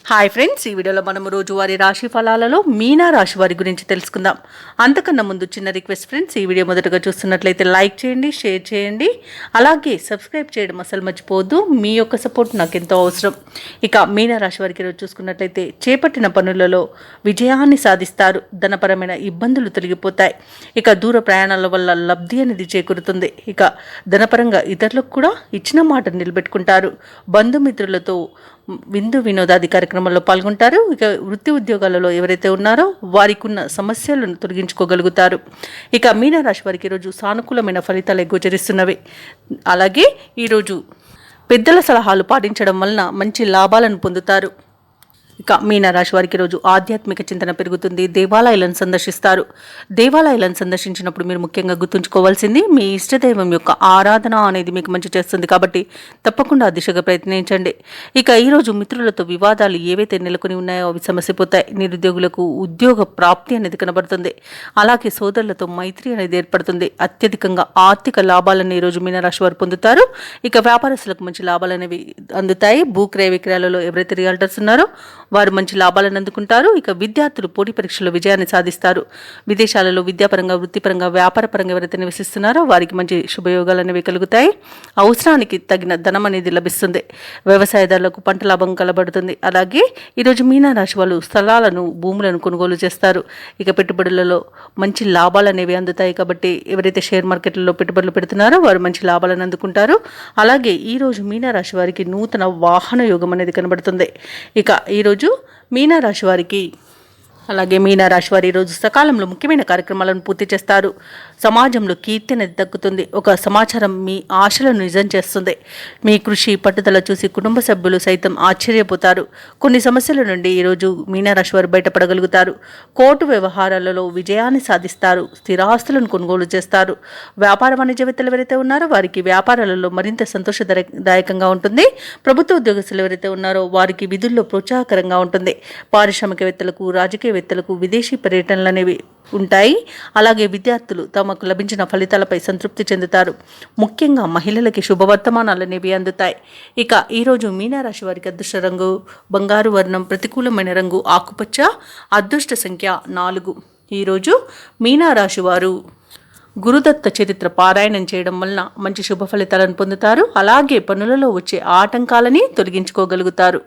Hi friends, ఈ వీడియోలో మనం రోజువారీ రాశి ఫలాలలో మీనా రాశి వారి గురించి తెలుసుకుందాం. అంతకన్నా ముందు చిన్న రిక్వెస్ట్ ఫ్రెండ్స్, ఈ వీడియో మొదటగా చూస్తున్నట్లయితే లైక్ చేయండి, షేర్ చేయండి, అలాగే సబ్స్క్రైబ్ చేయడం అసలు మర్చిపోవద్దు. మీ యొక్క సపోర్ట్ నాకు ఎంతో అవసరం. ఇక మీనా రాశి వారికి ఈరోజు చూసుకున్నట్లయితే చేపట్టిన పనులలో విజయాన్ని సాధిస్తారు. ధనపరమైన ఇబ్బందులు తొలగిపోతాయి. ఇక దూర ప్రయాణాల వల్ల లబ్ధి అనేది చేకూరుతుంది. ఇక ధనపరంగా ఇతరులకు కూడా ఇచ్చిన మాట నిలబెట్టుకుంటారు. బంధుమిత్రులతో విందు వినోదాది కార్యక్రమాల్లో పాల్గొంటారు. ఇక వృత్తి ఉద్యోగాలలో ఎవరైతే ఉన్నారో వారికి ఉన్న సమస్యలను తొలగించుకోగలుగుతారు. ఇక మీనరాశి వారికి ఈరోజు సానుకూలమైన ఫలితాలు గోచరిస్తున్నవి. అలాగే ఈరోజు పెద్దల సలహాలు పాటించడం వలన మంచి లాభాలను పొందుతారు. ఇక మీనరాశి వారికి రోజు ఆధ్యాత్మిక చింతన పెరుగుతుంది. దేవాలయాలను సందర్శిస్తారు. దేవాలయాలను సందర్శించినప్పుడు మీరు ముఖ్యంగా గుర్తుంచుకోవాల్సింది మీ ఇష్టదైవం యొక్క ఆరాధన అనేది మీకు మంచి చేస్తుంది. కాబట్టి తప్పకుండా ఆ దిశగా ప్రయత్నించండి. ఇక ఈరోజు మిత్రులతో వివాదాలు ఏవైతే నెలకొని ఉన్నాయో అవి సమస్యపోతాయి. నిరుద్యోగులకు ఉద్యోగ ప్రాప్తి అనేది కనబడుతుంది. అలాగే సోదరులతో మైత్రి అనేది ఏర్పడుతుంది. అత్యధికంగా ఆర్థిక లాభాలను ఈరోజు మీనరాశి వారు పొందుతారు. ఇక వ్యాపారస్తులకు మంచి లాభాలు అనేవి అందుతాయి. భూక్రయ విక్రయాలలో ఎవరైతే రియాల్టర్స్ ఉన్నారో వారు మంచి లాభాలను అందుకుంటారు. ఇక విద్యార్థులు పోటీ పరీక్షల్లో విజయాన్ని సాధిస్తారు. విదేశాలలో విద్యాపరంగా, వృత్తిపరంగా, వ్యాపారపరంగా ఎవరైతే నివసిస్తున్నారో వారికి మంచి శుభయోగాలు అనేవి కలుగుతాయి. అవసరానికి తగిన ధనం అనేది లభిస్తుంది. వ్యవసాయదారులకు పంట లాభం కలబడుతుంది. అలాగే ఈరోజు మీనరాశి వాళ్ళు స్థలాలను, భూములను కొనుగోలు చేస్తారు. ఇక పెట్టుబడులలో మంచి లాభాలు అనేవి అందుతాయి. కాబట్టి ఎవరైతే షేర్ మార్కెట్లలో పెట్టుబడులు పెడుతున్నారో వారు మంచి లాభాలను అందుకుంటారు. అలాగే ఈరోజు మీనరాశి వారికి నూతన వాహన యోగం అనేది కనబడుతుంది. ఇక ఈరోజు మీనరాశి వారికి అలాగే మీనరాశి వారి ఈరోజు సకాలంలో ముఖ్యమైన కార్యక్రమాలను పూర్తి చేస్తారు. సమాజంలో కీర్తి అనేది దక్కుతుంది. ఒక సమాచారం మీ ఆశలను నిజం చేస్తుంది. మీ కృషి, పట్టుదల చూసి కుటుంబ సభ్యులు సైతం ఆశ్చర్యపోతారు. కొన్ని సమస్యల నుండి ఈరోజు మీనరాశి వారు బయటపడగలుగుతారు. కోర్టు వ్యవహారాలలో విజయాన్ని సాధిస్తారు. స్థిరాస్తులను కొనుగోలు చేస్తారు. వ్యాపార వాణిజ్యవేత్తలు ఎవరైతే ఉన్నారో వారికి వ్యాపారాలలో మరింత సంతోషదాయకంగా ఉంటుంది. ప్రభుత్వ ఉద్యోగస్తులు ఎవరైతే ఉన్నారో వారికి విధుల్లో ప్రోత్సాహకరంగా ఉంటుంది. పారిశ్రామికవేత్తలకు, రాజకీయవేత్తలకు విదేశీ పర్యటనలు అనేవి ఉంటాయి. అలాగే విద్యార్థులు తమకు లభించిన ఫలితాలపై సంతృప్తి చెందుతారు. ముఖ్యంగా మహిళలకి శుభవర్తమానాలు అనేవి అందుతాయి. ఇక ఈరోజు మీనరాశి వారికి అదృష్ట రంగు బంగారు వర్ణం, ప్రతికూలమైన రంగు ఆకుపచ్చ, అదృష్ట సంఖ్య 4. ఈరోజు మీనరాశి వారు గురుదత్త చరిత్ర పారాయణం చేయడం వలన మంచి శుభ ఫలితాలను పొందుతారు. అలాగే పనులలో వచ్చే ఆటంకాలని తొలగించుకోగలుగుతారు.